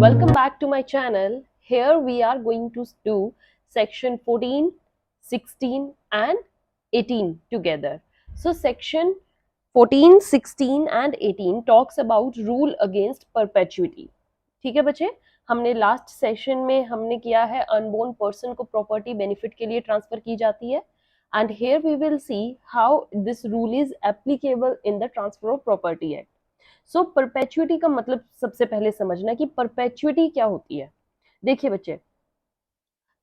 Welcome back to my channel. Here we are going to do section 14, 16 and 18 together. So section 14, 16 and 18 talks about rule against perpetuity. ठीक है बच्चे, हमने last session में हमने किया है अनबोर्न पर्सन को प्रॉपर्टी बेनिफिट के लिए ट्रांसफर की जाती है and here we will see how this rule is applicable in the transfer of property act. So perpetuity का मतलब सबसे पहले समझना कि परपेचुइटी क्या होती है. देखिए बच्चे,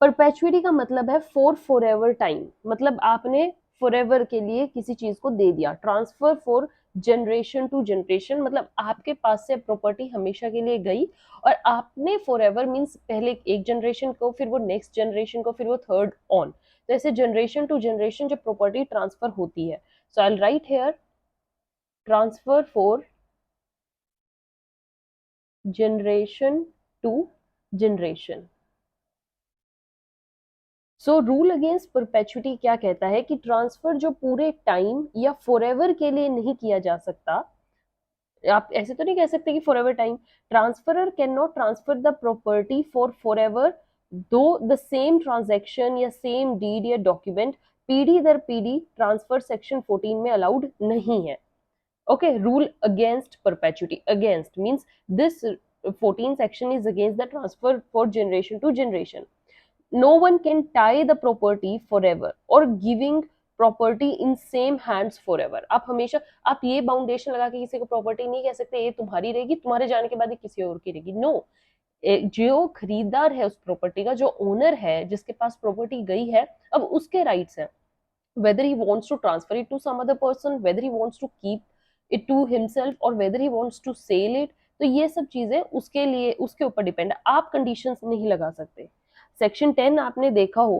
परपेचुइटी का मतलब है फॉर एवर टाइम, मतलब आपने फॉर एवर के लिए किसी चीज को दे दिया. Transfer for generation to generation, मतलब आपके पास से प्रॉपर्टी हमेशा के लिए गई और आपने फॉर एवर मीन्स पहले एक जनरेशन को, फिर वो नेक्स्ट जनरेशन को, फिर वो थर्ड ऑन. तो ऐसे जनरेशन टू जनरेशन जब प्रॉपर्टी ट्रांसफर होती है, so I will write here transfer for generation to generation. So rule against perpetuity क्या कहता है कि ट्रांसफर जो पूरे टाइम या फॉरएवर के लिए नहीं किया जा सकता. आप ऐसे तो नहीं कह सकते कि forever time. Transferor can not transfer the property for forever दो द सेम ट्रांजैक्शन या सेम डीड या डॉक्यूमेंट पीढ़ी दर पीढ़ी ट्रांसफर सेक्शन 14 में अलाउड नहीं है. Okay, rule against perpetuity. Against means this 14 section is against the transfer for generation to generation. No one can tie the property forever or giving property in same hands forever. आप हमेशा आप ये बाउंडेशन लगा के किसी को प्रॉपर्टी नहीं कह सकते ये तुम्हारी रहेगी, तुम्हारे जाने के बाद ये किसी और की रहेगी. नो, जो खरीदार है उस प्रॉपर्टी का, जो ओनर है जिसके पास प्रॉपर्टी गई है, अब उसके राइट्स हैं. whether he wants to transfer it to some other person, whether he wants to keep it to himself or whether he wants to sell it, तो ये सब चीजें उसके लिए उसके ऊपर डिपेंड है. आप कंडीशंस नहीं लगा सकते. सेक्शन 10 आपने देखा हो.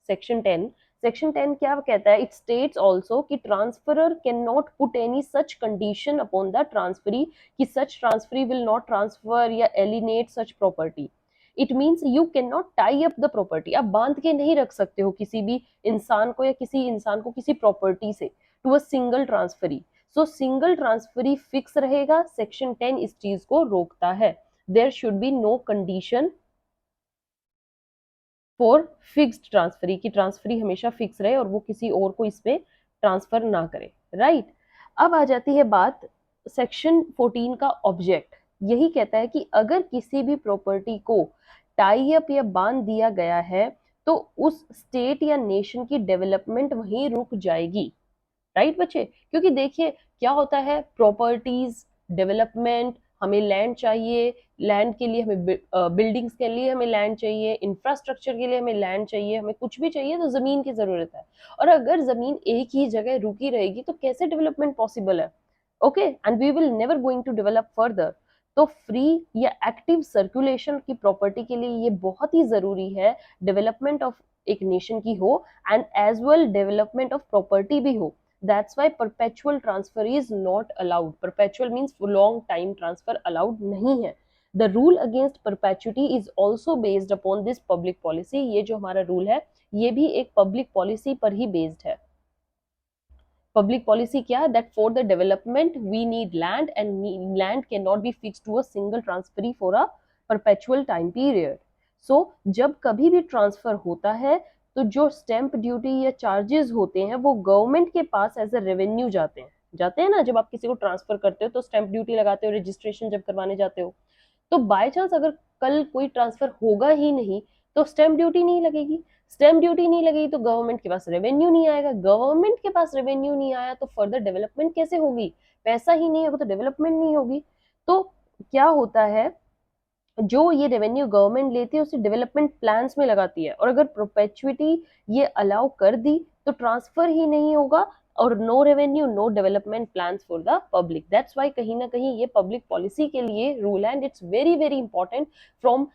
सेक्शन 10 क्या कहता है? इट स्टेट्स ऑल्सो कि transferor can not put any such condition upon the transferee कि सच ट्रांसफरी विल नॉट ट्रांसफर या एलिनेट सच property. It means you can not tie up the property. आप बांध के नहीं रख सकते हो किसी भी इंसान को या किसी इंसान को किसी प्रॉपर्टी से to a single transferee. So single transferee fix रहेगा. सेक्शन 10 इस चीज को रोकता है. There should be no condition for fixed transferee की ट्रांसफरी हमेशा फिक्स रहे और वो किसी और को इसमें ट्रांसफर ना करे. राइट. अब आ जाती है बात सेक्शन 14 का ऑब्जेक्ट. यही कहता है कि अगर किसी भी प्रॉपर्टी को टाई अप या बांध दिया गया है तो उस स्टेट या नेशन की डेवलपमेंट वहीं रुक जाएगी. राइट बच्चे, क्योंकि देखिए क्या होता है, प्रॉपर्टीज डेवलपमेंट, हमें लैंड चाहिए, लैंड के लिए हमें बिल्डिंग्स के लिए हमें लैंड चाहिए, इंफ्रास्ट्रक्चर के लिए हमें लैंड चाहिए, हमें कुछ भी चाहिए तो जमीन की जरूरत है. और अगर जमीन एक ही जगह रुकी रहेगी तो कैसे डेवलपमेंट पॉसिबल है? Okay, and we will never going to develop further. तो फ्री या एक्टिव सर्कुलेशन की प्रॉपर्टी के लिए ये बहुत ही जरूरी है. डेवलपमेंट ऑफ एक नेशन की हो and as well development of property भी हो. That's why perpetual transfer is not allowed. Perpetual means long time transfer allowed नहीं है. The rule against perpetuity is also based upon this public policy. ये जो हमारा rule है ये भी एक पब्लिक पॉलिसी पर ही बेस्ड है. पब्लिक पॉलिसी क्या? That for the development we need land and land can not be fixed to a single transferee for a perpetual time period. So जब कभी भी ट्रांसफर होता है तो जो स्टैंप ड्यूटी या चार्जेस होते हैं वो गवर्नमेंट के पास एज अ रेवेन्यू जाते हैं ना. जब आप किसी को ट्रांसफर करते हो तो स्टैंप ड्यूटी लगाते हो, रजिस्ट्रेशन जब करवाने जाते हो. तो बाय चांस अगर कल कोई ट्रांसफर होगा ही नहीं तो स्टैंप ड्यूटी नहीं लगेगी. स्टैंप ड्यूटी नहीं लगेगी तो गवर्नमेंट के पास रेवेन्यू नहीं आएगा. गवर्नमेंट के पास रेवेन्यू नहीं आया तो फर्दर डेवलपमेंट कैसे होगी? पैसा ही नहीं होगा तो डेवलपमेंट नहीं होगी. तो क्या होता है, जो ये रेवेन्यू गवर्नमेंट लेती है उसे डेवलपमेंट प्लान्स में लगाती है. और अगर प्रोपेचुइटी ये अलाउ कर दी तो ट्रांसफर ही नहीं होगा और no revenue no development plans for the public. That's why कहीं ना कहीं ये पब्लिक पॉलिसी के लिए रूल है and it's very very important from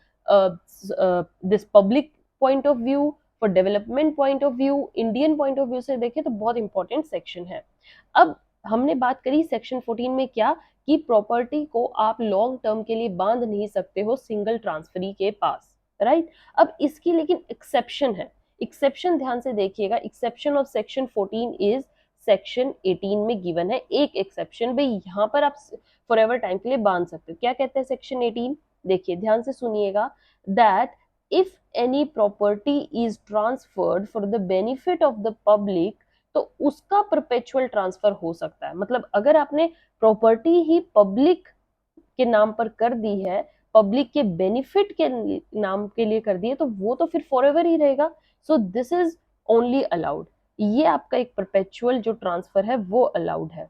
this public point of view, for development point of view, Indian point of view से देखें तो बहुत इंपॉर्टेंट सेक्शन है. अब हमने बात करी सेक्शन 14 में क्या कि प्रॉपर्टी को आप लॉन्ग टर्म के लिए बांध नहीं सकते हो सिंगल ट्रांसफरी के पास. राइट. अब इसकी लेकिन एक्सेप्शन है. एक्सेप्शन ध्यान से देखिएगा. Exception of section 14 is section 18 में गिवन है. एक एक्सेप्शन भाई यहाँ पर आप फॉरएवर टाइम के लिए बांध सकते हो. क्या कहते हैं सेक्शन 18? देखिए ध्यान से सुनिएगा, that if any property is transferred for the benefit of the public, तो उसका परपेचुअल ट्रांसफर हो सकता है। मतलब अगर आपने प्रॉपर्टी ही पब्लिक के नाम पर कर दी है, पब्लिक के बेनिफिट के नाम के लिए कर दी है, तो वो तो फिर फॉरएवर ही रहेगा। So this is only allowed, ये आपका एक परपेचुअल जो ट्रांसफर है वो अलाउड है।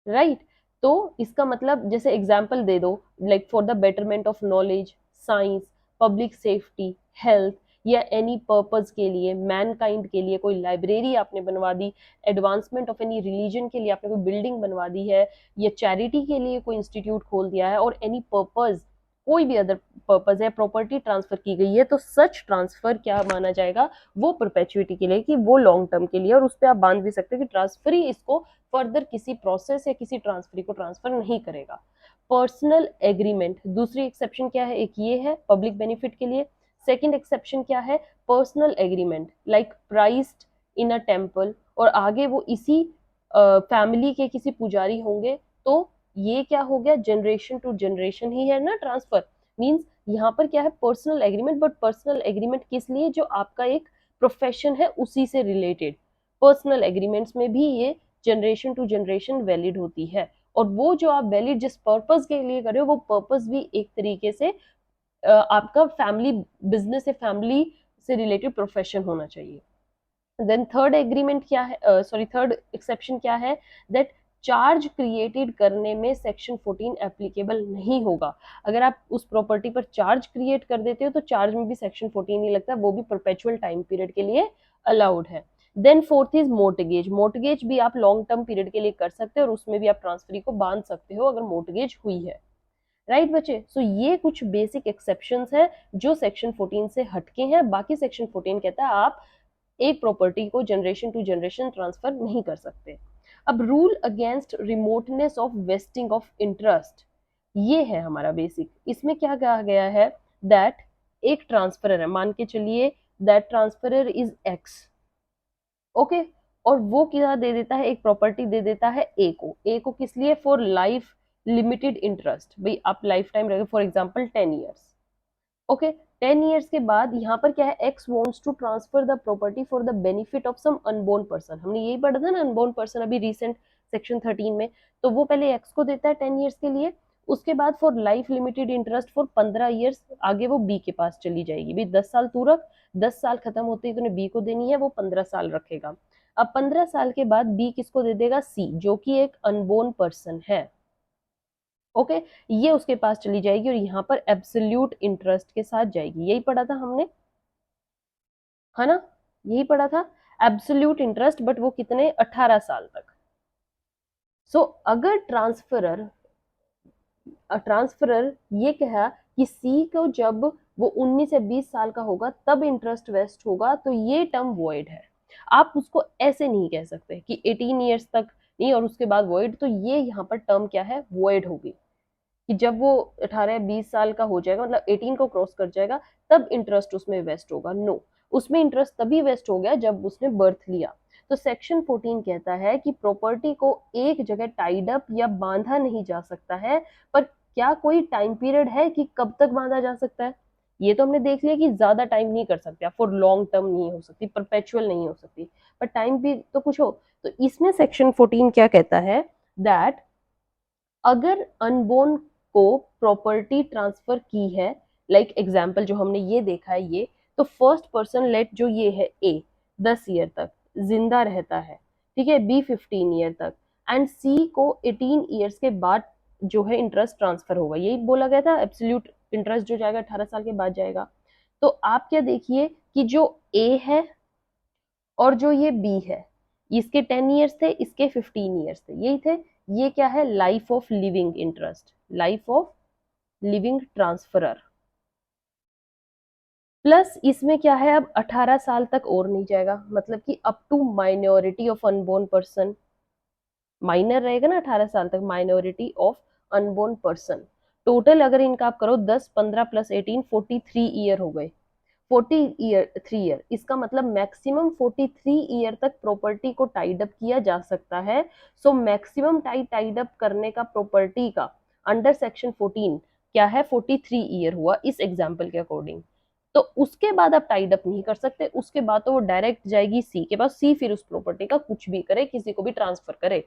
राइट, तो इसका मतलब जैसे एग्जाम्पल दे दो, like for the betterment of knowledge, science, public safety, health, या एनी पर्पज के लिए, मैनकाइंड के लिए कोई लाइब्रेरी आपने बनवा दी, एडवांसमेंट ऑफ एनी रिलीजन के लिए आपने कोई बिल्डिंग बनवा दी है, या चैरिटी के लिए कोई इंस्टीट्यूट खोल दिया है, और एनी पर्पज, कोई भी अदर पर्पज है, प्रॉपर्टी ट्रांसफर की गई है, तो सच ट्रांसफर क्या माना जाएगा, वो परपेचुइटी के लिए, कि वो लॉन्ग टर्म के लिए, और उस पर आप बांध भी सकते हैं कि ट्रांसफर ही इसको फर्दर किसी प्रोसेस या किसी ट्रांसफर को ट्रांसफर नहीं करेगा। पर्सनल एग्रीमेंट, दूसरी एक्सेप्शन क्या है, एक ये है पब्लिक बेनिफिट के लिए। सेकंड एक्सेप्शन क्या है, personal agreement like priced in a temple, और आगे वो इसी फैमिली के किसी पुजारी होंगे, तो ये क्या हो गया, जनरेशन टू जनरेशन ही है ना ट्रांसफर। मींस यहाँ पर क्या है, personal agreement, but personal agreement किस लिए, जो आपका एक प्रोफेशन है उसी से रिलेटेड। पर्सनल एग्रीमेंट्स में भी ये जनरेशन टू जनरेशन वैलिड होती है, और वो जो आप वैलिड जिस पर्पस के लिए कर रहे हो, वो पर्पस भी एक तरीके से आपका फैमिली बिजनेस या फैमिली से रिलेटेड प्रोफेशन होना चाहिए। देन थर्ड एग्रीमेंट क्या है, सॉरी थर्ड एक्सेप्शन क्या है, दैट चार्ज क्रिएटेड करने में सेक्शन 14 एप्लीकेबल नहीं होगा। अगर आप उस प्रॉपर्टी पर चार्ज क्रिएट कर देते हो, तो चार्ज में भी सेक्शन 14 नहीं लगता, वो भी परपेचुअल टाइम पीरियड के लिए अलाउड है। Then fourth is mortgage, mortgage भी आप लॉन्ग टर्म पीरियड के लिए कर सकते हो, और उसमें भी आप ट्रांसफरी को बांध सकते हो अगर मोर्टगेज हुई है। राइट बच्चे, सो ये कुछ बेसिक एक्सेप्शंस है जो सेक्शन 14 से हटके हैं। बाकी सेक्शन 14 कहता है आप एक प्रॉपर्टी को जनरेशन टू जनरेशन ट्रांसफर नहीं कर सकते। अब rule against remoteness of wasting of interest, ये है हमारा बेसिक। इसमें क्या कहा गया है, दैट एक ट्रांसफरर है, मान के चलिए that transferor is x, okay, और वो क्या दे देता है, एक प्रॉपर्टी दे देता है ए को। ए को किस लिए, फॉर लाइफ लिमिटेड इंटरेस्ट, भाई आप लाइफ टाइम रहे, for example 10 years, okay. 10 years के बाद यहाँ पर क्या है, X wants to transfer the property for the benefit of some unborn person, हमने यही पढ़ा था ना अनबोर्न पर्सन अभी रिसेंट सेक्शन 13 में। तो वो पहले एक्स को देता है 10 ईयर्स के लिए, उसके बाद for life limited interest for 15 years आगे वो बी के पास चली जाएगी, भाई 10 साल तू रख, 10 साल खत्म होते ही तूने बी को देनी है, वो 15 साल रखेगा। अब 15 साल के बाद बी किसको दे देगा, सी, जो कि एक अनबोर्न पर्सन है, ओके। ये उसके पास चली जाएगी, और यहाँ पर एब्सोल्यूट इंटरेस्ट के साथ जाएगी, यही पढ़ा था हमने, है ना, यही पढ़ा था, एब्सोल्यूट इंटरेस्ट, बट वो कितने, 18 साल तक। सो अगर ट्रांसफरर ये कहा कि सी को जब वो 19 या 20 साल का होगा तब इंटरेस्ट वेस्ट होगा, तो ये टर्म वॉइड है। आप उसको ऐसे नहीं कह सकते कि 18 ईयर्स तक नहीं और उसके बाद वॉइड, तो ये यहाँ पर टर्म क्या है, वॉइड होगी, कि जब वो 18 या 20 साल का हो जाएगा, मतलब 18 को क्रॉस कर जाएगा, तब इंटरेस्ट उसमें वेस्ट होगा। नो, उसमें इंटरेस्ट तभी वेस्ट हो गया जब उसने बर्थ लिया। तो सेक्शन 14 कहता है कि प्रॉपर्टी को एक जगह टाइड अप या बांधा नहीं जा सकता है, पर क्या कोई टाइम पीरियड है कि कब तक बांधा जा सकता है, ये तो हमने देख लिया कि ज्यादा टाइम नहीं कर सकते, फॉर लॉन्ग टर्म नहीं हो सकती, परपेचुअल नहीं हो सकती, पर टाइम भी तो कुछ हो। तो इसमें सेक्शन 14 क्या कहता है, दैट अगर अनबोर्न को प्रॉपर्टी ट्रांसफर की है, लाइक एग्जाम्पल जो हमने ये देखा है ये, तो फर्स्ट पर्सन लेट जो ये है ए 10 ईयर तक जिंदा रहता है, ठीक है, बी 15 ईयर तक, एंड सी को 18 ईयर्स के बाद जो है इंटरेस्ट ट्रांसफर होगा, यही बोला गया था, एब्सोल्यूट इंटरेस्ट जो जाएगा 18 साल के बाद जाएगा। तो आप क्या देखिए कि जो ए है और जो ये बी है, इसके 10 ईयर्स थे, इसके 15 ईयर्स थे, यही थे। ये क्या है, life of living interest, life of living transferor, plus इसमें क्या है, अब 18 साल तक और नहीं जाएगा, मतलब कि up to minority of unborn person, minor रहेगा ना 18 साल तक, minority of unborn person. Total अगर इनका आप करो 10 15 प्लस 18 43 ईयर हो गए, 43 ईयर, इसका मतलब मैक्सिमम 43 ईयर तक प्रॉपर्टी को टाइड अप किया जा सकता है। सो मैक्सिमम टाइड अप करने का प्रॉपर्टी का अंडर सेक्शन 14 क्या है, 43 ईयर हुआ इस एग्जाम्पल के अकॉर्डिंग। तो उसके बाद आप टाइड अप नहीं कर सकते, उसके बाद तो वो डायरेक्ट जाएगी सी के पास, सी फिर उस प्रॉपर्टी का कुछ भी करे, किसी को भी ट्रांसफर करे।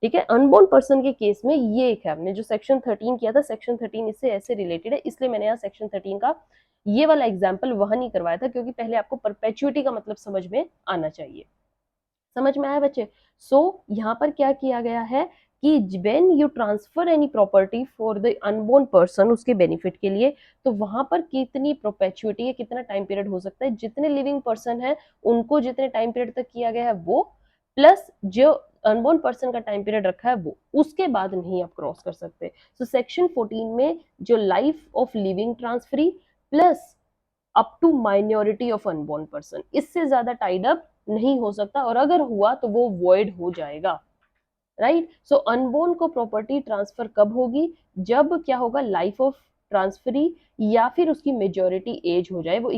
ठीक है, अनबोर्न पर्सन के केस में ये एक है, हमने जो सेक्शन 13 किया था, सेक्शन 13 इससे ऐसे रिलेटेड है, इसलिए मैंने यहाँ सेक्शन 13 का ये वाला एग्जाम्पल वहां नहीं करवाया था, क्योंकि पहले आपको परपेचुइटी का मतलब समझ में आना चाहिए। समझ में आया बच्चे? यहाँ पर क्या किया गया है कि when you transfer any property for the unborn person, उसके बेनिफिट के लिए, तो वहां पर कितनी प्रोपेचुइटी है, कितना टाइम पीरियड हो सकता है, जितने लिविंग पर्सन है उनको जितने टाइम पीरियड तक किया गया है वो, प्लस जो अनबोर्न पर्सन का टाइम पीरियड रखा है वो, उसके बाद नहीं आप क्रॉस कर सकते। सो सेक्शन 14 में जो life of living transferee plus up to minority of unborn person, इससे ज्यादा टाइड अप नहीं हो सकता, और अगर हुआ तो वो वॉइड हो जाएगा। राइट, सो अनबोर्न को प्रॉपर्टी ट्रांसफर कब होगी, जब क्या होगा, लाइफ ऑफ ट्रांसफरी या फिर उसकी मेजोरिटी एज हो जाए, वो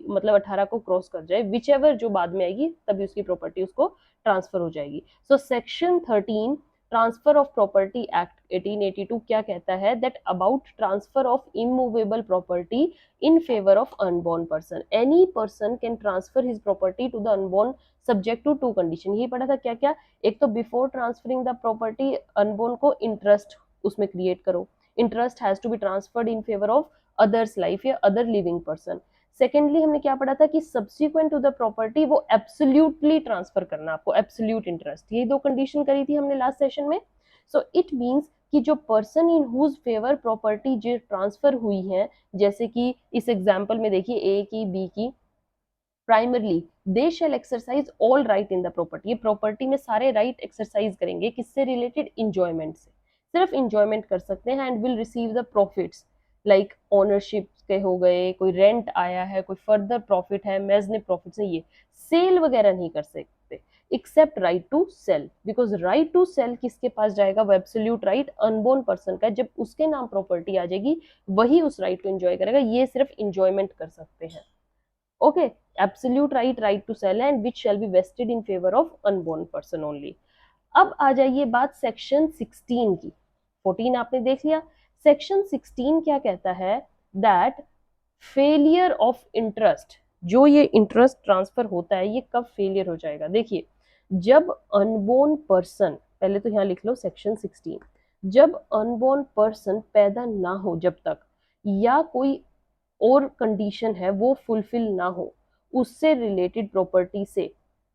मतलब 18 को क्रॉस कर जाए, विच एवर जो बाद में आएगी तभी उसकी प्रॉपर्टी उसको ट्रांसफर हो जाएगी। So section 13 transfer of property act 1882 क्या कहता है, that about transfer of immovable property in favor of unborn person, any person can transfer his property to the unborn subject to two condition। ये पढ़ा था क्या क्या, एक तो before transferring the property unborn को इंटरेस्ट उसमें क्रिएट करो, interest has to be transferred in favour of others life या अदर लिविंग पर्सन। सेकेंडली हमने क्या पढ़ा था कि सब्सिक्वेंट टू द प्रॉपर्टी वो एब्सोल्यूटली ट्रांसफर करना, आपको एब्सोल्यूट इंटरेस्ट, ये दो कंडीशन करी थी हमने लास्ट सेशन में। सो इट मीन्स कि जो person in whose favour property जो ट्रांसफर हुई है, जैसे कि इस एग्जाम्पल में देखिए ए की बी की, primarily they shall exercise all right in the property, ये प्रॉपर्टी में सारे राइट एक्सरसाइज करेंगे, किससे रिलेटेड, इंजॉयमेंट से, सिर्फ इंजॉयमेंट कर सकते हैं, and will receive the profits like ownership के हो गए, कोई रेंट आया है, कोई फर्दर प्रॉफिट है, मेजने प्रॉफिट्स है, ये सेल वगैरह नहीं कर सकते except right to sell, because right to sell किसके पास जाएगा, वो एब्सोल्यूट राइट अनबोर्न पर्सन का, जब उसके नाम प्रॉपर्टी आ जाएगी वही उस राइट को एंजॉय करेगा, ये सिर्फ इंजॉयमेंट कर सकते हैं। Okay, absolute right to sell and which shall be vested in favour of unborn person only. अब आ जाइए बात सेक्शन 16 की, 14 आपने देख लिया, सेक्शन 16 क्या कहता है, दैट फेलियर ऑफ इंटरेस्ट, जो ये इंटरेस्ट ट्रांसफर होता है ये कब फेलियर हो जाएगा, देखिए जब अनबोर्न पर्सन, पहले तो यहाँ लिख लो सेक्शन 16, जब अनबोर्न पर्सन पैदा ना हो जब तक, या कोई और कंडीशन है वो फुलफिल ना हो उससे रिलेटेड प्रॉपर्टी से,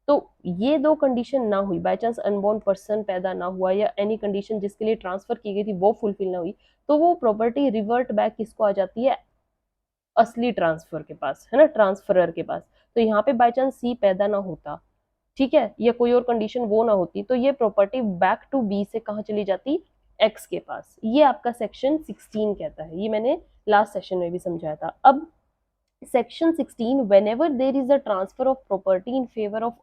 तो ये दो कंडीशन ना हुई, बाय चांस अनबोर्न पर्सन पैदा ना हुआ या एनी कंडीशन जिसके लिए ट्रांसफर की गई थी वो फुलफिल ना हुई, तो वो प्रॉपर्टी रिवर्ट बैक किसको आ जाती है, असली ट्रांसफर के पास, है ना, ट्रांसफरर के पास। तो यहाँ पे बाय चांस सी पैदा ना होता, ठीक है, या कोई और कंडीशन वो ना होती, तो ये प्रॉपर्टी बैक टू बी से कहाँ चली जाती, एक्स के पास, ये आपका सेक्शन 16 कहता है, ये मैंने लास्ट सेशन में भी समझाया था। अब section 16, whenever there is a transfer of property in favor of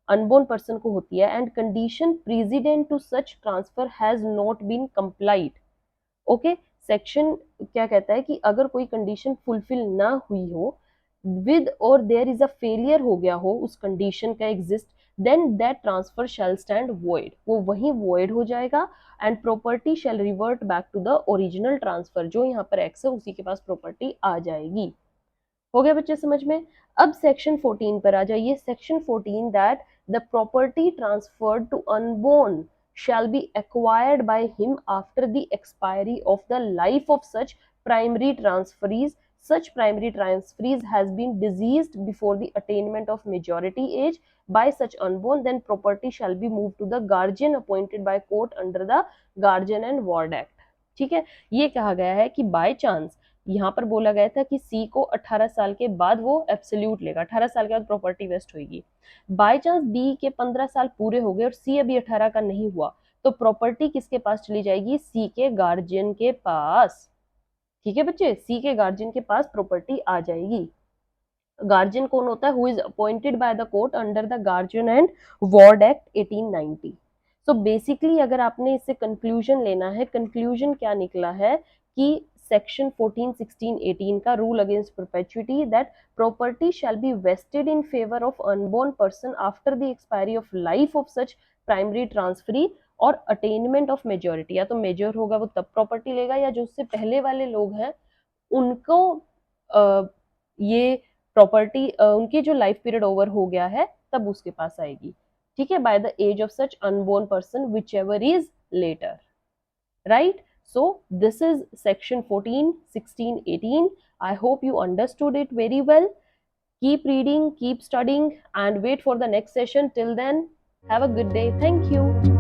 unborn person को होती है, and condition precedent to such transfer has not been complied. ओके, सेक्शन क्या कहता है कि अगर कोई कंडीशन फुलफिल ना हुई हो विद, और देयर इज अ फेलियर हो गया हो उस कंडीशन का exist, then that transfer shall stand void, वो वही वॉइड हो जाएगा, and property shall revert back to the original transfer, जो यहाँ पर एक्स है उसी के पास प्रॉपर्टी आ जाएगी। हो गया बच्चे समझ में? अब सेक्शन 14 पर आ जाइए, section 14 that the property transferred to unborn shall be acquired by him after the expiry of the life of such primary transferees. Such primary transferees has been deceased before the attainment of majority age by such unborn, then property shall be moved to the guardian appointed by court under the Guardian and Ward Act। ठीक है, ये कहा गया है कि by chance, यहाँ पर बोला गया था कि सी को 18 साल के बाद वो एब्सोल्यूट लेगा, 18 साल के बाद प्रॉपर्टी वेस्ट होगी, बाय चांस बी के 15 साल पूरे हो गए और सी अभी 18 का नहीं हुआ, तो प्रॉपर्टी किसके पास चली जाएगी, सी के गार्जियन के पास। ठीक है बच्चे, सी के गार्जियन के पास प्रॉपर्टी आ जाएगी। गार्जियन कौन होता है, who is appointed by the court under the guardian and ward act 1890। So basically अगर आपने इससे कंक्लूजन लेना है, कंक्लूजन क्या निकला है कि सेक्शन 14, 16, 18 का rule against perpetuity that property shall be vested in favour of unborn person after the expiry of life of such primary transferee और अटेनमेंट ऑफ मेजोरिटी। या तो मेजर होगा वो तब प्रॉपर्टी लेगा, या जो उससे पहले वाले लोग हैं उनको ये प्रॉपर्टी उनकी जो लाइफ पीरियड ओवर हो गया है तब उसके पास आएगी। ठीक है, by the age of such unborn person whichever is later, right? So this is section 14, 16, 18. I hope you understood it very well. Keep reading, keep studying, and wait for the next session. Till then, have a good day. Thank you.